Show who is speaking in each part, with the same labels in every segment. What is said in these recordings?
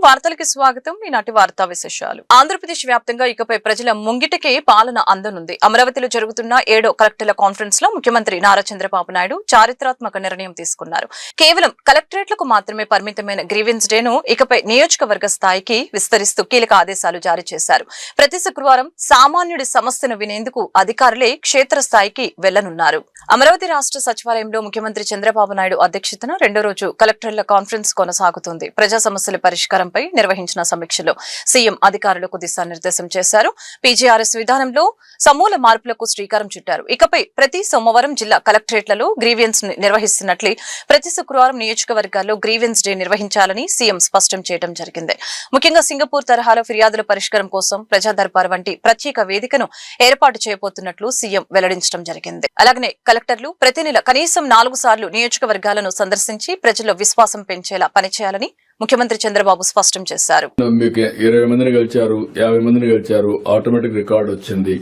Speaker 1: వార్తలకి స్వాగతం. ఈనాటి వార్తా విశేషాలు. ఆంధ్రప్రదేశ్ వ్యాప్తంగా ఇకపై ప్రజల ముంగిటికే పాలన అందనుంది. అమరావతిలో జరుగుతున్న 7వ కలెక్టర్ల కాన్ఫరెన్స్ లో ముఖ్యమంత్రి నారా చంద్రబాబు నాయుడు చారిత్రాత్మక నిర్ణయం తీసుకున్నారు. కేవలం కలెక్టరేట్లకు మాత్రమే పరిమితమైన గ్రీవెన్స్ డేను ఇకపై నియోజకవర్గ స్థాయికి విస్తరిస్తూ కీలక ఆదేశాలు జారీ చేశారు. ప్రతి శుక్రవారం సామాన్యుడి సమస్యను వినేందుకు అధికారులే క్షేత్రస్థాయికి వెళ్లనున్నారు. అమరావతి రాష్ట్ర సచివాలయంలో ముఖ్యమంత్రి చంద్రబాబు నాయుడు అధ్యక్షతన 2వ రోజు కలెక్టర్ల కాన్ఫరెన్స్ కొనసాగుతుంది. ప్రజా సమస్యల పరిష్కారంపై నిర్వహించిన సమీక్షలో సీఎం అధికారులకు దిశానిర్దేశం చేశారు. పీజీఆర్ఎస్ విధానంలో సమూల మార్పులకు శ్రీకారం చుట్టారు. ఇకపై ప్రతి సోమవారం జిల్లా కలెక్టరేట్లలో గ్రీవెన్స్ నిర్వహిస్తున్నట్లే ప్రతి శుక్రవారం నియోజకవర్గాల్లో గ్రీవెన్స్ డే నిర్వహించాలని సీఎం స్పష్టం చేయడం జరిగింది. ముఖ్యంగా సింగపూర్ తరహాలో ఫిర్యాదుల పరిష్కారం కోసం ప్రజా దర్బార్ వంటి ప్రత్యేక వేదికను ఏర్పాటు చేయబోతున్నట్లు సీఎం వెల్లడించడం జరిగింది. అలాగనే కలెక్టర్లు ప్రతి నెల కనీసం 4 సార్లు నియోజకవర్గాలను సందర్శించి ప్రజల్లో విశ్వాసం పెంచేలా పనిచేయాలని ముఖ్యమంత్రి చంద్రబాబు స్పష్టం చేశారు.
Speaker 2: మీకు 20 మందిని గెలిచారు, 50 మందిని గెలిచారు, ఆటోమేటిక్ రికార్డ్ వచ్చింది.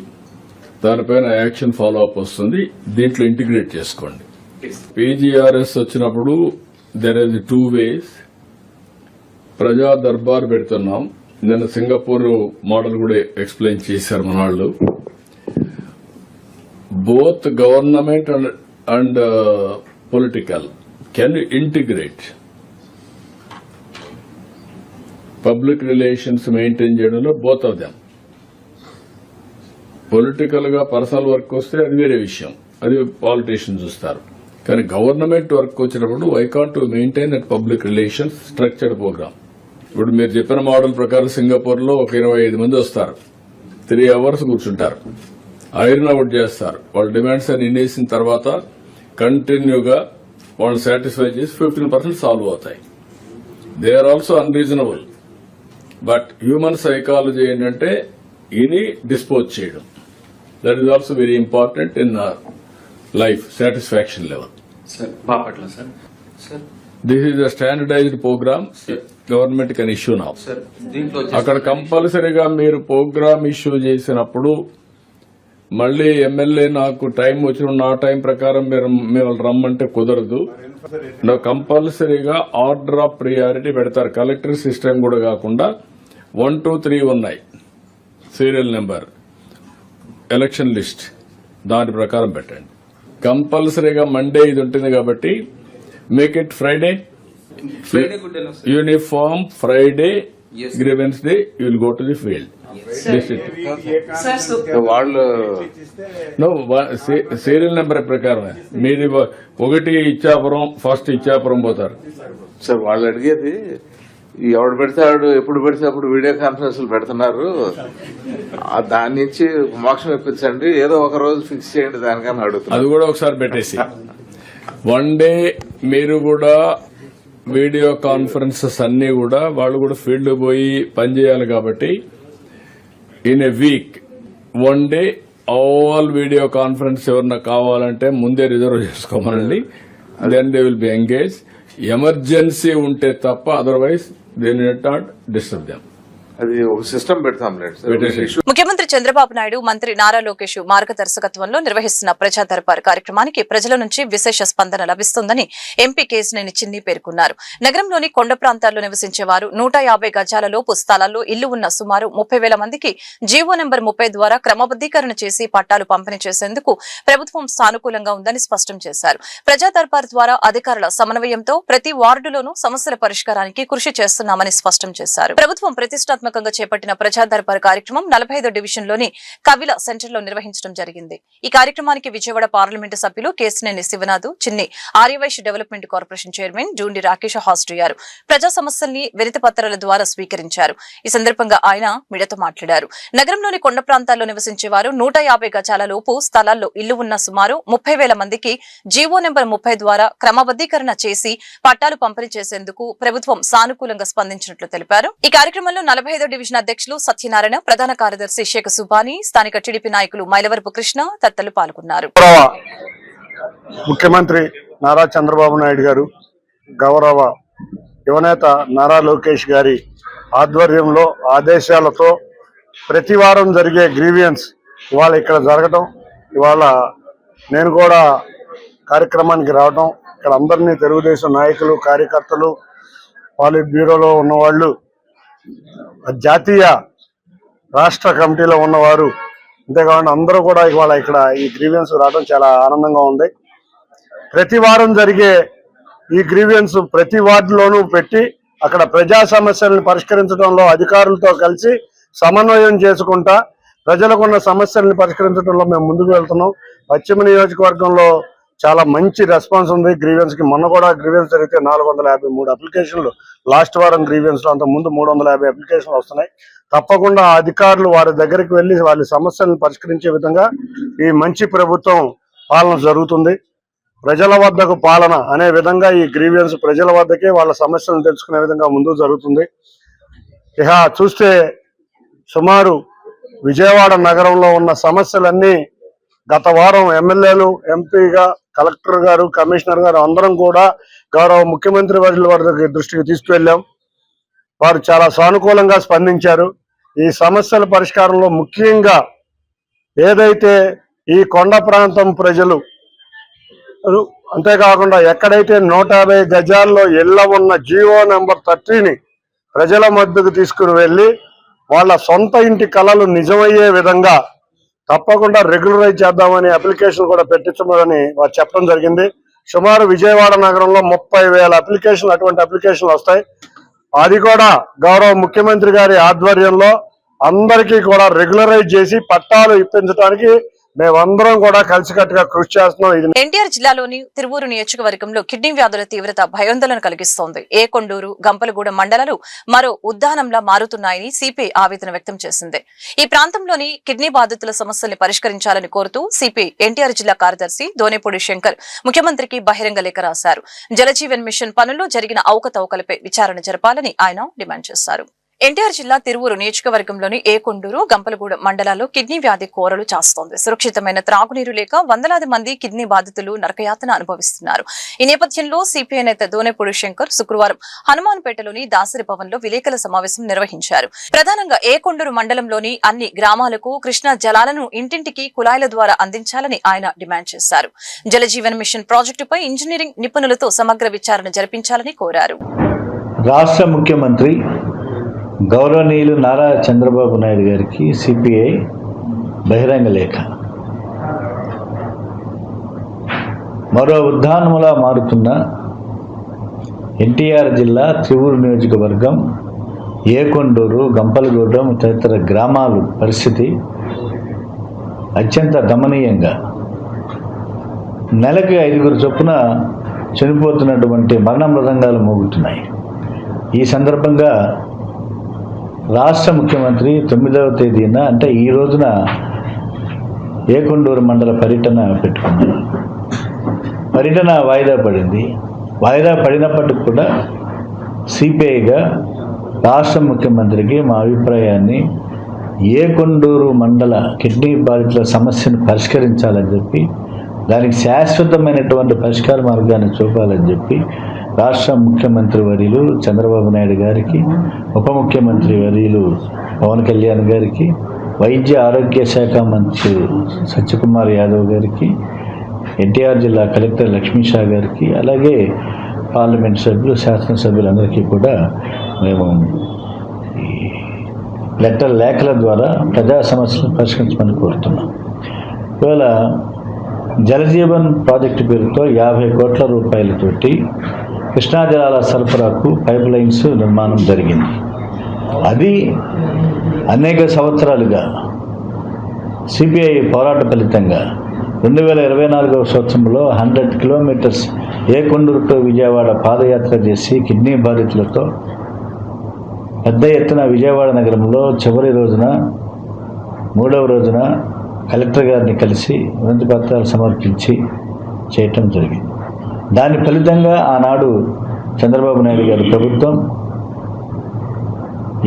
Speaker 2: దానిపైన యాక్షన్ ఫాలో అప్ వస్తుంది. దీంట్లో ఇంటిగ్రేట్ చేసుకోండి. పీజీఆర్ఎస్ వచ్చినప్పుడు దెర్ ఇస్ 2 ways. ప్రజా దర్బార్ పెడుతున్నాం. నిన్న సింగపూర్ మోడల్ కూడా ఎక్స్ప్లెయిన్ చేశారు మన వాళ్ళు. Both government and political can integrate. Public relations maintain చేయడంలో బోత్ ఆఫ్ దెమ్. పొలిటికల్ గా పర్సనల్ వర్క్ వస్తే అది వేరే విషయం, అది పాలిటీషియన్ చూస్తారు. కానీ గవర్నమెంట్ వర్క్ వచ్చినప్పుడు I can't to maintain that public relations structured program. ఇప్పుడు మీరు చెప్పిన మోడల్ ప్రకారం సింగపూర్ లో ఒక 25 మంది వస్తారు, 3 hours కూర్చుంటారు, ఐరన్ అవుట్ చేస్తారు. వాళ్ళ డిమాండ్స్ అని ఇన్నేసిన తర్వాత కంటిన్యూగా వాళ్ళు సాటిస్ఫై చేసి 15% సాల్వ్ అవుతాయి. They are also unreasonable. But human psychology ఏంటంటే ఇని డిస్పోజ్ చేయడం. That is also very important in life satisfaction level. This is a standardized program government can issue now. అక్కడ కంపల్సరీగా మీరు ప్రోగ్రామ్ ఇష్యూ చేసినప్పుడు మళ్లీ ఎమ్మెల్యే నాకు టైం వచ్చిన నా టైం ప్రకారం మేము రమ్మంటే కుదరదు. కంపల్సరీగా ఆర్డర్ ఆఫ్ ప్రియారిటీ పెడతారు. కలెక్టర్ సిస్టమ్ కూడా కాకుండా 1, 2, 3 ఉన్నాయి. సీరియల్ నెంబర్, ఎలక్షన్ లిస్ట్, దాని ప్రకారం పెట్టండి. కంపల్సరీగా మండే ఇది ఉంటుంది కాబట్టి make it Friday. Uniform Friday grievance day you will go to the field. వాళ్ళు సీరియల్ నెంబర్ ప్రకారం మీది 1 ఇచ్చాపురం, ఫస్ట్ ఇచ్చాపురం పోతారు
Speaker 3: సార్. వాళ్ళు అడిగేది ఎవడు పెడితే ఆడు ఎప్పుడు పెడితే అప్పుడు వీడియో కాన్ఫరెన్స్లు పెడుతున్నారు, దాని నుంచి మోక్షం ఇప్పించండి, ఏదో ఒక రోజు ఫిక్స్ చేయండి దానికన్నా అడుగుతున్నారు.
Speaker 2: అది కూడా ఒకసారి పెట్టేసి 1 day మీరు కూడా వీడియో కాన్ఫరెన్సెస్ అన్ని కూడా వాళ్ళు కూడా ఫీల్డ్ పోయి పనిచేయాలి కాబట్టి in a week 1 day all video conference ఎవరన్నా కావాలంటే ముందే రిజర్వ్ చేసుకోమనండి. Then they will be engage. Emergency ఉంటే తప్ప otherwise they need not disturb them.
Speaker 3: అది ఒక సిస్టమ్ పెడతాం.
Speaker 1: ముఖ్యమంత్రి చంద్రబాబు నాయుడు మంత్రి నారా లోకేష్ మార్గదర్శకత్వంలో నిర్వహిస్తున్న ప్రజా దర్బార్ కార్యక్రమానికి ప్రజల నుంచి విశేష స్పందన లభిస్తుందని ఎంపీ కేశినేని చిన్ని పేర్కొన్నారు. నగరంలోని కొండ ప్రాంతాల్లో నివసించే వారు 150 గజాల లోపు స్థలాల్లో ఇల్లు ఉన్న సుమారు 30,000 మందికి జీవో నెంబర్ 30 ద్వారా క్రమబద్దీకరణ చేసి పట్టాలు పంపిణీ చేసేందుకు ప్రభుత్వం సానుకూలంగా ఉందని స్పష్టం చేశారు. ప్రజా దర్బార్ ద్వారా అధికారుల సమన్వయంతో ప్రతి వార్డులోనూ సమస్యల పరిష్కారానికి కృషి చేస్తున్నామని స్పష్టం చేశారు. ప్రభుత్వం ప్రతిష్టాత్మకంగా చేపట్టిన ప్రజా దర్బార్ కార్యక్రమం 45వ డివిజన్ లోని కవిల సెంటర్ లో నిర్వహించడం జరిగింది. ఈ కార్యక్రమానికి విజయవాడ పార్లమెంటు సభ్యులు Kesineni Sivanath, Chinni Arya Vysya development corporation chairman Jundi Rakesh హాజరయ్యారు. ప్రజా సమస్యల్ని వినతి పత్రాల ద్వారా స్వీకరించారు. ఈ సందర్భంగా ఆయన మీడియాతో మాట్లాడారు. నగరంలోని కొండ ప్రాంతాల్లో నివసించే వారు 150 గజాల లోపు స్థలాల్లో ఇల్లు ఉన్న సుమారు 30,000 మందికి జీవో నెంబర్ 30 ద్వారా క్రమబద్దీకరణ చేసి పట్టాలు పంపిణీ చేసేందుకు ప్రభుత్వం సానుకూలంగా స్పందించినట్లు తెలిపారు. ఈ కార్యక్రమంలో 45వ డివిజన్ అధ్యక్షులు సత్యనారాయణ, ప్రధాన కార్యదర్శి షేక్ సుబానీ, స్థానిక టీడీపీ నాయకులు మైలవరపు కృష్ణ తదితరులు పాల్గొన్నారు.
Speaker 4: ముఖ్యమంత్రి నారా చంద్రబాబు నాయుడు గారు, గౌరవ యువనేత నారా లోకేష్ గారి ఆధ్వర్యంలో ఆదేశాలతో ప్రతి వారం జరిగే గ్రీవియన్స్ ఇవాళ ఇక్కడ జరగటం, ఇవాళ నేను కూడా కార్యక్రమానికి రావటం, ఇక్కడ అందరినీ తెలుగుదేశం నాయకులు, కార్యకర్తలు, పాలిట్ బ్యూరోలో ఉన్నవాళ్ళు జాతీయ రాష్ట్ర కమిటీలో ఉన్నవారు, అంతేకాకుండా అందరూ కూడా ఇవాళ ఇక్కడ ఈ గ్రీవియన్స్ రావడం చాలా ఆనందంగా ఉంది. ప్రతి వారం జరిగే ఈ గ్రీవియన్స్ ప్రతి వార్డులోనూ పెట్టి అక్కడ ప్రజా సమస్యలను పరిష్కరించడంలో అధికారులతో కలిసి సమన్వయం చేసుకుంటా ప్రజలకున్న సమస్యలను పరిష్కరించడంలో మేము ముందుకు వెళ్తున్నాం. పశ్చిమ నియోజకవర్గంలో చాలా మంచి రెస్పాన్స్ ఉంది గ్రీవియన్స్ కి. మొన్న కూడా గ్రీవియన్స్ జరిగితే 453 అప్లికేషన్లు, లాస్ట్ వారం గ్రీవియన్స్ లో అంత ముందు 350 అప్లికేషన్లు వస్తున్నాయి. తప్పకుండా అధికారులు వారి దగ్గరికి వెళ్లి వాళ్ళ సమస్యలను పరిష్కరించే విధంగా ఈ మంచి ప్రభుత్వం పాలన జరుగుతుంది. ప్రజల వద్దకు పాలన అనే విధంగా ఈ గ్రీవియన్స్ ప్రజల వద్దకే వాళ్ళ సమస్యలను తెలుసుకునే విధంగా ముందుకు జరుగుతుంది. ఇక చూస్తే సుమారు విజయవాడ నగరంలో ఉన్న సమస్యలన్నీ గత వారం ఎమ్మెల్యేలు, ఎంపీగా, కలెక్టర్ గారు, కమిషనర్ గారు అందరం కూడా గౌరవ ముఖ్యమంత్రి వారి దృష్టికి తీసుకువెళ్ళాం. వారు చాలా సానుకూలంగా స్పందించారు. ఈ సమస్యల పరిష్కారంలో ముఖ్యంగా ఏదైతే ఈ కొండ ప్రాంతం ప్రజలు, అంతేకాకుండా ఎక్కడైతే 150 గజాల్లో ఇళ్ల ఉన్న జీవో నెంబర్ 30ని ప్రజల మధ్యకు తీసుకుని వెళ్ళి వాళ్ళ సొంత ఇంటి కలలు నిజమయ్యే విధంగా తప్పకుండా రెగ్యులరైజ్ చేద్దామని అప్లికేషన్ కూడా పెట్టించమని వారు చెప్పడం జరిగింది. సుమారు విజయవాడ నగరంలో 30,000 అప్లికేషన్లు, అటువంటి అప్లికేషన్లు వస్తాయి. అది కూడా గౌరవ ముఖ్యమంత్రి గారి ఆధ్వర్యంలో అందరికీ కూడా రెగ్యులరైజ్ చేసి పట్టాలు ఇప్పించడానికి మేమందరం కూడా కలిసికట్టుగా కృషి చేస్తున్నాం.
Speaker 1: ఎన్టీఆర్ జిల్లాలోని తిరువూరు నియోజకవర్గంలో కిడ్నీ వ్యాధుల తీవ్రత భయోందోళన కలిగిస్తోంది. ఏకొండూరు, గంపలగూడెం మండలాలు మరో ఉద్దానంలా మారుతున్నాయని సిపిఐ ఆవేదన వ్యక్తం చేసింది. ఈ ప్రాంతంలోని కిడ్నీ బాధితుల సమస్యల్ని పరిష్కరించాలని కోరుతూ సిపిఐ ఎన్టీఆర్ జిల్లా కార్యదర్శి దోనేపూడి శంకర్ ముఖ్యమంత్రికి బహిరంగ లేఖ రాశారు. జలజీవన్ మిషన్ పనుల్లో జరిగిన అవకతవకలపై విచారణ జరపాలని ఆయన డిమాండ్ చేశారు. ఎన్టీఆర్ జిల్లా తిరువూరు నియోజకవర్గంలోని ఏకొండూరు, గంపలగూడెం మండలాల్లో కిడ్నీ వ్యాధి కోరలు చాస్తోంది. సురక్షితమైన త్రాగునీరు లేక వందలాది మంది కిడ్నీ బాధితులు నరకయాతన అనుభవిస్తున్నారు. ఈ నేపథ్యంలో సిపిఐ నేత దోనేపూడి శంకర్ శుక్రవారం హనుమాన్పేటలోని దాసరి భవన్ లో విలేకరుల సమావేశం నిర్వహించారు. ప్రధానంగా ఏకొండూరు మండలంలోని అన్ని గ్రామాలకు కృష్ణా జలాలను ఇంటింటికి కుళాయిల ద్వారా అందించాలని ఆయన డిమాండ్ చేశారు. జలజీవన్ మిషన్ ప్రాజెక్టుపై ఇంజనీరింగ్ నిపుణులతో సమగ్ర విచారణ జరిపించాలని కోరారు.
Speaker 5: రాష్ట్ర ముఖ్యమంత్రి గౌరవనీయులు నారా చంద్రబాబు నాయుడు గారికి సిపిఐ బహిరంగ లేఖ. మరో ఉద్దానములా మారుతున్న ఎన్టీఆర్ జిల్లా తిరువూరు నియోజకవర్గం, ఏకొండూరు, గంపలగూడెం తదితర గ్రామాల పరిస్థితి అత్యంత దమనీయంగా, నెలకి 5 చొప్పున చనిపోతున్నటువంటి మరణ మృదంగాలు మోగుతున్నాయి. ఈ సందర్భంగా రాష్ట్ర ముఖ్యమంత్రి 9వ తేదీన, అంటే ఈ రోజున ఏకొండూరు మండల పర్యటన పెట్టుకున్నారు. పర్యటన వాయిదా పడింది. వాయిదా పడినప్పటికి కూడా సిపిఐగా రాష్ట్ర ముఖ్యమంత్రికి మా అభిప్రాయాన్ని ఏకొండూరు మండల కిడ్నీ బాధితుల సమస్యను పరిష్కరించాలని చెప్పి, దానికి శాశ్వతమైనటువంటి పరిష్కార మార్గాన్ని చూపాలని చెప్పి రాష్ట్ర ముఖ్యమంత్రి వర్యులు చంద్రబాబు నాయుడు గారికి, ఉప ముఖ్యమంత్రి వర్యులు పవన్ కళ్యాణ్ గారికి, వైద్య ఆరోగ్య శాఖ మంత్రి సత్యకుమార్ యాదవ్ గారికి, ఎన్టీఆర్ జిల్లా కలెక్టర్ లక్ష్మీషా గారికి, అలాగే పార్లమెంట్ సభ్యులు, శాసనసభ్యులందరికీ కూడా మేము లేఖల ద్వారా ప్రజా సమస్యలను పరిష్కరించమని కోరుతున్నాం. ఇవాళ జలజీవన్ ప్రాజెక్టు పేరుతో 50 కోట్ల రూపాయలతోటి కృష్ణా జలాల సరఫరాకు పైప్ లైన్స్ నిర్మాణం జరిగింది. అది అనేక సంవత్సరాలుగా సిపిఐ పోరాట ఫలితంగా 2024వ సంవత్సరంలో 100 కిలోమీటర్స్ ఏకొండూరు టు విజయవాడ పాదయాత్ర చేసి కిడ్నీ బాధితులతో పెద్ద ఎత్తున విజయవాడ నగరంలో చివరి రోజున, 3వ రోజున కలెక్టర్ గారిని కలిసి వినతి పత్రాలు సమర్పించి చేయటం జరిగింది. దాని ఫలితంగా ఆనాడు చంద్రబాబు నాయుడు గారి ప్రభుత్వం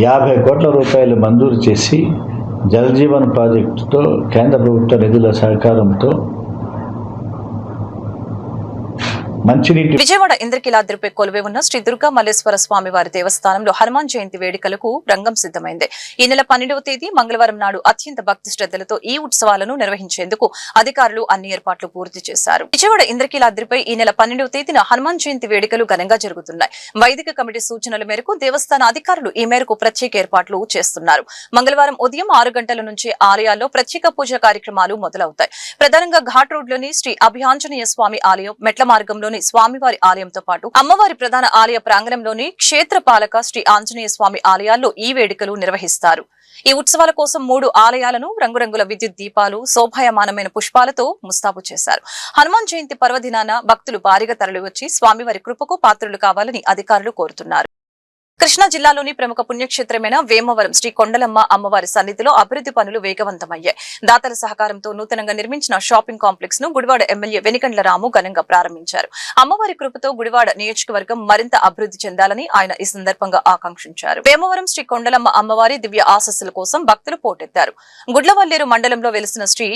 Speaker 5: 50 కోట్ల రూపాయలు మంజూరు చేసి జలజీవన్ ప్రాజెక్టుతో కేంద్ర ప్రభుత్వ నిధుల సహకారంతో మంచినీటి
Speaker 1: విజయవాడ ఇంద్రకీలాద్రిపై కొలువై ఉన్న శ్రీ దుర్గా మల్లేశ్వర స్వామి వారి దేవస్థానంలో హనుమాన్ జయంతి వేడుకలకు రంగం సిద్దమైంది. ఈ నెల 12వ తేదీ మంగళవారం నాడు అత్యంత భక్తి శ్రద్ధలతో ఈ ఉత్సవాలను నిర్వహించేందుకు అధికారులు అన్ని ఏర్పాట్లు పూర్తి చేశారు. విజయవాడ ఇంద్రకీలాద్రిపై ఈ నెల 12వ తేదీన హనుమాన్ జయంతి వేడుకలు ఘనంగా జరుగుతున్నాయి. వైదిక కమిటీ సూచనల మేరకు దేవస్థాన అధికారులు ఈ మేరకు ప్రత్యేక ఏర్పాట్లు చేస్తున్నారు. మంగళవారం ఉదయం 6 గంటల నుంచి ఆలయాల్లో ప్రత్యేక పూజ కార్యక్రమాలు మొదలవుతాయి. ప్రధానంగా ఘాట్ రోడ్లోని శ్రీ అభియాంజనేయ స్వామి ఆలయం, మెట్ల మార్గంలోని స్వామివారి ఆలయంతో పాటు అమ్మవారి ప్రధాన ఆలయ ప్రాంగణంలోని క్షేత్రపాలక శ్రీ ఆంజనేయ స్వామి ఆలయాల్లో ఈ వేడుకలు నిర్వహిస్తారు. ఈ ఉత్సవాల కోసం 3 ఆలయాలను రంగురంగుల విద్యుత్ దీపాలు, శోభాయమానమైన పుష్పాలతో ముస్తాబు చేశారు. హనుమాన్ జయంతి పర్వదినాన భక్తులు భారీగా తరలివచ్చి స్వామివారి కృపకు పాత్రులు కావాలని అధికారులు కోరుతున్నారు. కృష్ణా జిల్లాలోని ప్రముఖ పుణ్యక్షేత్రమైన వేమవరం శ్రీ కొండలమ్మ అమ్మవారి సన్నిధిలో అభివృద్ధి పనులు వేగవంతమయ్యాయి. దాతల సహకారంతో నూతనంగా నిర్మించిన షాపింగ్ కాంప్లెక్స్ ను గుడివాడ ఎమ్మెల్యే వెనికండ్ల రాము ఘనంగా ప్రారంభించారు. అమ్మవారి కృపతో గుడివాడ నియోజకవర్గం మరింత అభివృద్ధి చెందాలని ఆయన ఈ సందర్భంగా ఆకాంక్షించారు. వేమవరం శ్రీ కొండలమ్మ అమ్మవారి దివ్య ఆశస్సుల కోసం భక్తులు పోటెత్తారు. గుడ్లవల్లేరు మండలంలో వెలిసిన శ్రీ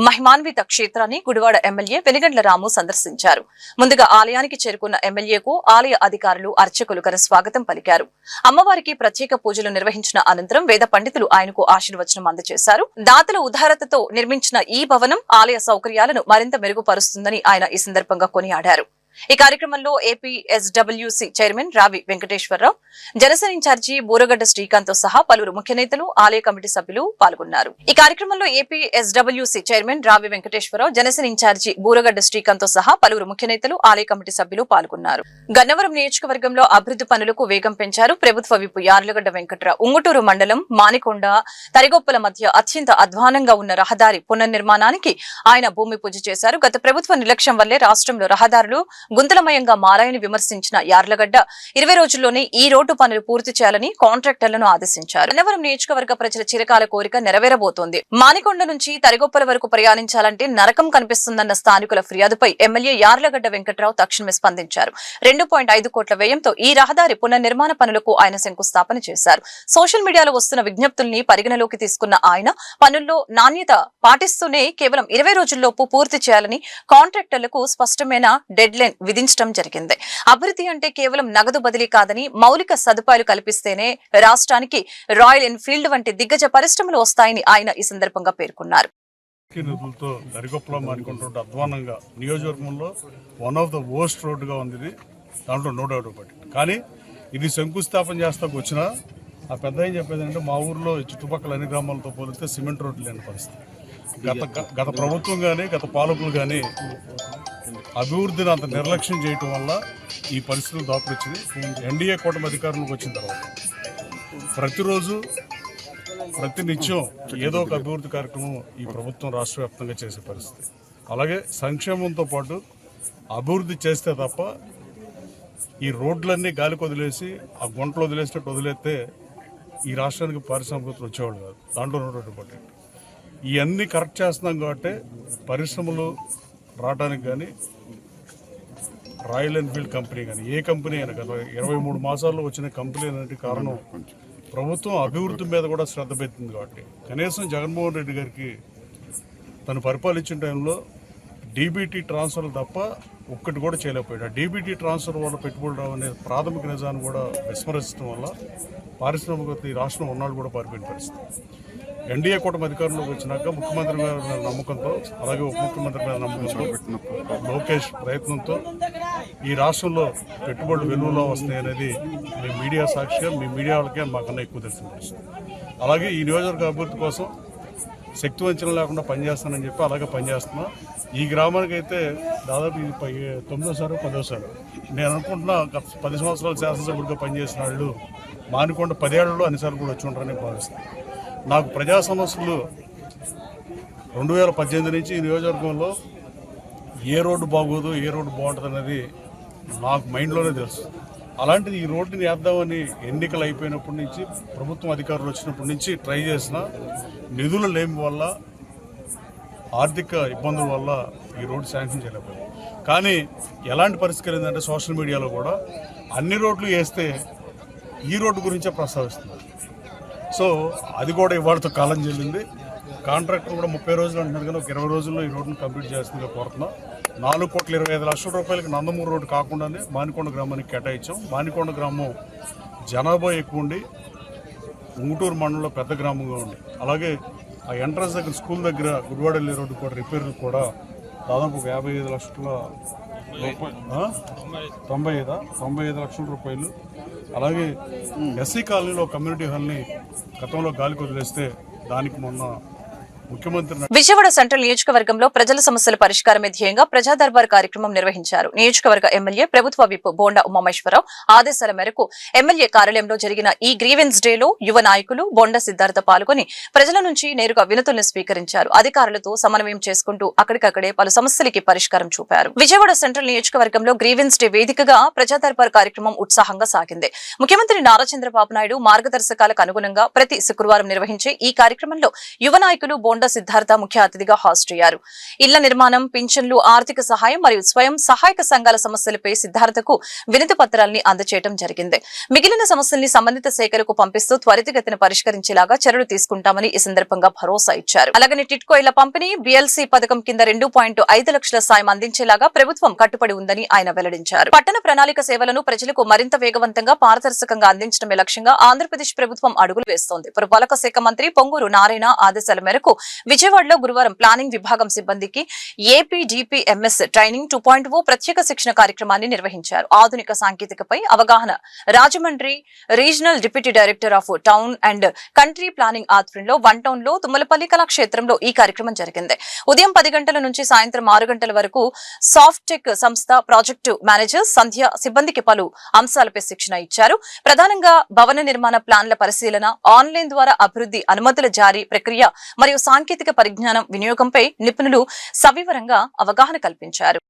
Speaker 1: మహిమాన్విత క్షేత్రాన్ని గుడివాడ ఎమ్మెల్యే వెనికండ్ల రాము సందర్శించారు. ముందుగా ఆలయానికి చేరుకున్న ఎమ్మెల్యేకు ఆలయ అధికారులు, అర్చకులు ఘన స్వాగతం పలికారు. అమ్మవారికి ప్రత్యేక పూజలు నిర్వహించిన అనంతరం వేద పండితులు ఆయనకు ఆశీర్వచనం అందజేశారు. దాతల ఉదారతతో నిర్మించిన ఈ భవనం ఆలయ సౌకర్యాలను మరింత మెరుగుపరుస్తుందని ఆయన ఈ సందర్భంగా కొనియాడారు. ఈ కార్యక్రమంలో ఏపీ ఎస్డబ్ల్యూసీ చైర్మన్ రావి వెంకటేశ్వరరావు, జనసేన ఇన్ఛార్జి బూరగడ్డ శ్రీకాంత్ తో సహా పలువురు ముఖ్య నేతలు, ఆలయ కమిటీ సభ్యులు పాల్గొన్నారు. ఈ కార్యక్రమంలో ఏపీ ఎస్డబ్ల్యూసీ చైర్మన్ రావి వెంకటేశ్వరరావు, జనసేన ఇన్ఛార్జి బూరగడ్డ శ్రీకాంత్ తో సహా పలువురు ముఖ్య నేతలు, ఆలయ కమిటీ సభ్యులు పాల్గొన్నారు. గన్నవరం నియోజకవర్గంలో అభివృద్ధి పనులకు వేగం పెంచారు. ప్రభుత్వ విప్ యార్లగడ్డ వెంకట్రావు ఉంగుటూరు మండలం మానికొండ, తరిగొప్పల మధ్య అత్యంత అధ్వానంగా ఉన్న రహదారి పునర్నిర్మాణానికి ఆయన భూమి పూజ చేశారు. గత ప్రభుత్వ నిర్లక్ష్యం వల్లే రాష్ట్రంలో రహదారులు గుంతలమయంగా మారాయని విమర్శించిన యార్లగడ్డ 20 రోజుల్లోనే ఈ రోడ్డు పనులు పూర్తి చేయాలని కాంట్రాక్టర్లను ఆదేశించారు. గన్నవరం నియోజకవర్గ ప్రజల చిరకాల కోరిక నెరవేరబోతోంది. మానికొండ నుంచి తరిగొప్పల వరకు ప్రయాణించాలంటే నరకం కనిపిస్తుందన్న స్థానికుల ఫిర్యాదుపై ఎమ్మెల్యే యార్లగడ్డ వెంకట్రావు తక్షణమే స్పందించారు. 2.5 కోట్ల వ్యయంతో ఈ రహదారి పునర్నిర్మాణ పనులకు ఆయన శంకుస్థాపన చేశారు. సోషల్ మీడియాలో వస్తున్న విజ్ఞప్తుల్ని పరిగణలోకి తీసుకున్న ఆయన పనుల్లో నాణ్యత పాటిస్తూనే కేవలం 20 రోజుల్లోపు పూర్తి చేయాలని కాంట్రాక్టర్లకు స్పష్టమైన డెడ్ లైన్ విధించడం జరిగింది. అభివృద్ధి అంటే కేవలం నగదు బదిలీ కాదని మౌలిక సదుపాయాలు కల్పిస్తేనే రాష్ట్రానికి రాయల్ ఎన్ఫీల్డ్ వంటి దిగ్గజ పరిశ్రమలు వస్తాయని ఆయన ఈ సందర్భంగా పేర్కొన్నారు.
Speaker 6: నిధులతో దరిగొప్పలో మానుకుంటుంటే అధ్వానంగా నియోజకవర్గంలో వన్ ఆఫ్ ద వర్స్ట్ రోడ్డుగా ఉంది ఇది. దాంట్లో నో డౌట్ ఒకటి. కానీ ఇది శంకుస్థాపన చేస్తాకు వచ్చిన ఆ పెద్ద ఏం చెప్పేది అంటే మా ఊర్లో చుట్టుపక్కల అన్ని గ్రామాలతో పోలిస్తే సిమెంట్ రోడ్లు లేని పరిస్థితి. గత ప్రభుత్వం కానీ గత పాలకులు కానీ అభివృద్ధిని అంత నిర్లక్ష్యం చేయటం వల్ల ఈ పరిస్థితులు దాపుకొచ్చింది. ఎన్డీఏ కూటమి అధికారంలోకి వచ్చిన తర్వాత ప్రతిరోజు ప్రతినిత్యం ఏదో ఒక అభివృద్ధి కార్యక్రమం ఈ ప్రభుత్వం రాష్ట్ర వ్యాప్తంగా చేసే పరిస్థితి. అలాగే సంక్షేమంతో పాటు అభివృద్ధి చేస్తే తప్ప ఈ రోడ్లన్నీ గాలికి వదిలేసి ఆ గుంటలు వదిలేసినట్టు వదిలేస్తే ఈ రాష్ట్రానికి పారిశ్రామికతలు వచ్చేవాళ్ళు కాదు. దాంట్లో రోడ్డు పట్టి ఇవన్నీ కరెక్ట్ చేస్తున్నాం కాబట్టి పరిశ్రమలు రావడానికి కానీ రాయల్ ఎన్ఫీల్డ్ కంపెనీ కానీ ఏ కంపెనీ అయినా గత 23 మాసాల్లో వచ్చిన కంపెనీ అనేది కారణం ప్రభుత్వం అభివృద్ధి మీద కూడా శ్రద్ధ పెట్టింది. కాబట్టి కనీసం జగన్మోహన్ రెడ్డి గారికి తను పరిపాలించిన టైంలో డీబీటీ ట్రాన్స్ఫర్ తప్ప ఒక్కటి కూడా చేయలేకపోయాడు. ఆ డీబీటీ ట్రాన్స్ఫర్ వల్ల పెట్టుబడులు రావు అనే ప్రాథమిక నిజాన్ని కూడా విస్మరించడం వల్ల పారిశ్రామికత ఈ రాష్ట్రం ఉన్నాళ్ళు కూడా పారిపోయిన పరిస్థితి. ఎన్డీఏ కూటమి అధికారంలోకి వచ్చినాక ముఖ్యమంత్రి గారి నమ్మకంతో, అలాగే ఉప ముఖ్యమంత్రి గారి నమ్మకంతో, లోకేష్ ప్రయత్నంతో ఈ రాష్ట్రంలో పెట్టుబడులు వెలువలో వస్తాయనేది మీ మీడియా సాక్షిగా మీ మీడియా వాళ్ళకే మాకన్నా ఎక్కువ తెలిసిన పరిస్థితి. అలాగే ఈ నియోజకవర్గ అభివృద్ధి కోసం శక్తి వంచన లేకుండా పనిచేస్తానని చెప్పి అలాగే పనిచేస్తున్నా. ఈ గ్రామానికి అయితే దాదాపు ఇది 9వ 10వ. నేను అనుకుంటున్నా గత 10 సంవత్సరాలు శాసనసభ్యుడిగా పనిచేసిన వాళ్ళు మానుకొండ 10 ఏళ్లలో అన్నిసార్లు కూడా వచ్చి ఉంటారని భావిస్తాను. నాకు ప్రజా సమస్యలు 2018 నుంచి ఈ నియోజకవర్గంలో ఏ రోడ్డు బాగోదు, ఏ రోడ్డు బాగుంటుంది అనేది నాకు మైండ్లోనే తెలుసు. అలాంటిది ఈ రోడ్డుని వేద్దామని ఎన్నికలు అయిపోయినప్పటి నుంచి, ప్రభుత్వం అధికారులు వచ్చినప్పటి నుంచి ట్రై చేసిన నిధుల లేమి వల్ల, ఆర్థిక ఇబ్బందుల వల్ల ఈ రోడ్డు శాంక్షన్ చేయలేకపోయింది. కానీ ఎలాంటి పరిస్థితి ఏంటంటే సోషల్ మీడియాలో కూడా అన్ని రోడ్లు వేస్తే ఈ రోడ్డు గురించే ప్రస్తావిస్తున్నారు. సో అది కూడా ఇవాళతో కాలం చెల్లింది. కాంట్రాక్టర్ కూడా 30 రోజులు అంటున్నారు కానీ ఒక 20 రోజుల్లో ఈ రోడ్డును కంప్లీట్ చేస్తుందిగా కోరుతున్నాం. 4,25,00,000 రూపాయలకి నందమూరు రోడ్డు కాకుండానే మానికొండ గ్రామానికి కేటాయించాం. మానికొండ గ్రామం జనాభా ఎక్కువ ఉండి ఉంగుటూరు మండలంలో పెద్ద గ్రామంగా ఉంది. అలాగే ఆ ఎంట్రన్స్ దగ్గర స్కూల్ దగ్గర గుడివాడ వెళ్ళే రోడ్డు కూడా రిపేర్లు కూడా దాదాపు 55 లక్షల రూపాయలు 95 లక్షల రూపాయలు. అలాగే ఎస్సీ కాలనీలో కమ్యూనిటీ హాల్ని గతంలో గాలికి వదిలేస్తే దానికి మొన్న ముఖ్యమంత్రి
Speaker 1: విజయవాడ సెంట్రల్ నియోజకవర్గంలో ప్రజల సమస్యల పరిష్కారమే ధ్యేయంగా ప్రజా దర్బార్ కార్యక్రమం నిర్వహించారు. నియోజకవర్గ ఎమ్మెల్యే ప్రభుత్వ విప్ బోండా ఉమామేశ్వరరావు ఆదేశాల మేరకు ఎమ్మెల్యే కార్యాలయంలో జరిగిన ఈ గ్రీవెన్స్ డేలో యువ నాయకులు బొండ సిద్ధార్థ పాల్గొని ప్రజల నుంచి నేరుగా వినతుల్ని స్వీకరించారు. అధికారులతో సమన్వయం చేసుకుంటూ అక్కడికక్కడే పలు సమస్యలకి పరిష్కారం చూపారు. విజయవాడ సెంట్రల్ నియోజకవర్గంలో గ్రీవెన్స్ డే వేదికగా ప్రజా దర్బార్ కార్యక్రమం ఉత్సాహంగా సాగింది. ముఖ్యమంత్రి నారా చంద్రబాబు నాయుడు మార్గదర్శకాలకు అనుగుణంగా ప్రతి శుక్రవారం నిర్వహించే ఈ కార్యక్రమంలో యువ నాయకులు బొండ సిద్ధార్థ ముఖ్య అతిథిగా హాజరయ్యారు. ఇళ్ల నిర్మాణం, పింఛన్లు, ఆర్థిక సహాయం మరియు స్వయం సహాయక సంఘాల సమస్యలపై సిద్ధార్థకు వినతి పత్రాల్ని అందజేయడం జరిగింది. మిగిలిన సమస్యల్ని సంబంధిత శాఖలకు పంపిస్తూ త్వరితగతిన పరిష్కరించేలాగా చర్యలు తీసుకుంటామని ఈ సందర్భంగా భరోసా ఇచ్చారు. అలాగని టిట్కో ఇళ్ల పంపిణీ, BLC పథకం కింద 2.5 లక్షల సాయం అందించేలాగా ప్రభుత్వం కట్టుబడి ఉందని ఆయన వెల్లడించారు. పట్టణ ప్రణాళిక సేవలను ప్రజలకు మరింత వేగవంతంగా, పారదర్శకంగా అందించడమే లక్ష్యంగా ఆంధ్రప్రదేశ్ ప్రభుత్వం అడుగులు వేస్తోంది. పురపాలక శాఖ మంత్రి పొంగూరు నారాయణ ఆదేశాల మేరకు విజయవాడలో గురువారం ప్లానింగ్ విభాగం సిబ్బందికి APDPMS ట్రైనింగ్ 2.0 ప్రత్యేక శిక్షణ కార్యక్రమాన్ని నిర్వహించారు. ఆధునిక సాంకేతికపై అవగాహన Rajahmundry regional deputy director of town and country planning ఆధ్వర్యంలో వన్ టౌన్ లో తుమ్మలపల్లి కళాక్షేత్రంలో ఈ కార్యక్రమం జరిగింది. ఉదయం 10 గంటల నుంచి సాయంత్రం 6 గంటల వరకు సాఫ్ట్ టెక్ సంస్థ ప్రాజెక్టు మేనేజర్ సంధ్య సిబ్బందికి పలు అంశాలపై శిక్షణ ఇచ్చారు. ప్రధానంగా భవన నిర్మాణ ప్లాన్ల పరిశీలన, ఆన్లైన్ ద్వారా అభివృద్ధి అనుమతుల జారీ ప్రక్రియ మరియు సాంకేతిక పరిజ్ఞానం వినియోగంపై నిపుణులు సవివరంగా అవగాహన కల్పించారు.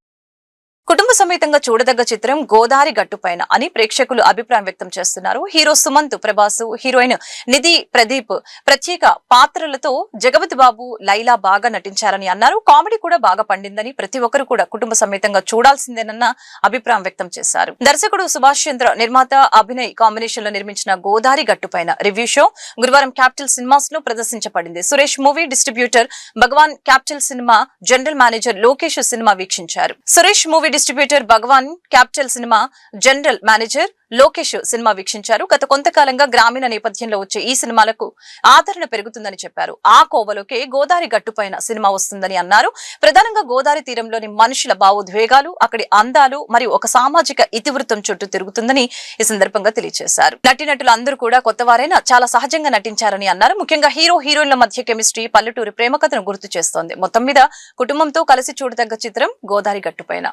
Speaker 1: కుటుంబ సమేతంగా చూడదగ్గ చిత్రం గోదారి గట్టుపైన అని ప్రేక్షకులు అభిప్రాయం వ్యక్తం చేస్తున్నారు. హీరో సుమంత్, ప్రభాసు, హీరోయిన్ నిధి ప్రదీప్ ప్రత్యేక పాత్రలతో జగపతి బాబు, లైలా బాగా నటించారని అన్నారు. కామెడీ కూడా బాగా పండిందని, ప్రతి ఒక్కరు కూడా కుటుంబ సమేతంగా చూడాల్సిందేనన్న అభిప్రాయం వ్యక్తం చేశారు. దర్శకుడు సుభాష్ చంద్ర, నిర్మాత అభినయ్ కాంబినేషన్ లో నిర్మించిన గోదారి గట్టుపైన రివ్యూ షో గురువారం క్యాపిటల్ సినిమాస్ లో ప్రదర్శించబడింది. Suresh movie distributor Bhagavan, Capital Cinema general manager Lokesh cinema వీక్షించారు. Suresh movie distributor Bhagavan, Capital Cinema general manager Lokesh cinema వీక్షించారు. గత కొంతకాలంగా గ్రామీణ నేపథ్యంలో వచ్చే ఈ సినిమాలకు ఆదరణ పెరుగుతుందని చెప్పారు. ఆ కోవలోకే గోదారి గట్టుపైన సినిమా వస్తుందని అన్నారు. ప్రధానంగా గోదారి తీరంలోని మనుషుల భావోద్వేగాలు, అక్కడి అందాలు మరియు ఒక సామాజిక ఇతివృత్తం చుట్టూ తిరుగుతుందని ఈ సందర్భంగా తెలియజేశారు. నటీనటులు అందరూ కూడా కొత్తవారైనా చాలా సహజంగా నటించారని అన్నారు. ముఖ్యంగా హీరో హీరోయిన్ల మధ్య కెమిస్ట్రీ పల్లెటూరి ప్రేమ కథను గుర్తు చేస్తోంది. మొత్తం మీద కుటుంబంతో కలిసి చూడదగ్గ చిత్రం గోదారి గట్టుపైన.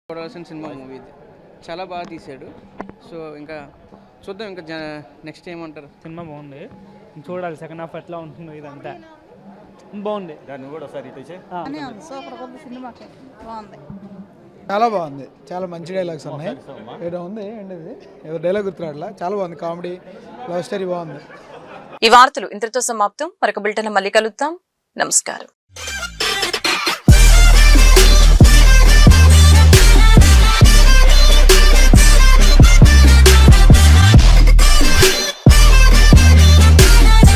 Speaker 7: చూడాల్సిన సినిమా మూవీ ఇది, చాలా బాగా తీశాడు. సో ఇంకా చూద్దాం, ఇంకా నెక్స్ట్ ఏమంటారు.
Speaker 8: సినిమా బాగుంది, చూడాలి సెకండ్ హాఫ్ ఎట్లా ఉంటుందో. ఇదంతా బాగుంది.
Speaker 9: దాన్ని కూడా ఒకసారి
Speaker 10: సూపర్ కొత్త సినిమా బాగుంది,
Speaker 11: చాలా బాగుంది. చాలా మంచి డైలాగ్స్ ఉన్నాయి. ఏదో ఉంది ఏంటిది, ఏదో డైలాగ్ గుర్తురాట్లా. చాలా బాగుంది, కామెడీ, లవ్ స్టోరీ బాగుంది.
Speaker 1: ఈ వార్తలు ఇంతటితో సమాప్తం. మరొక బులెటిన్ మళ్ళీ కలుద్దాం. నమస్కారం.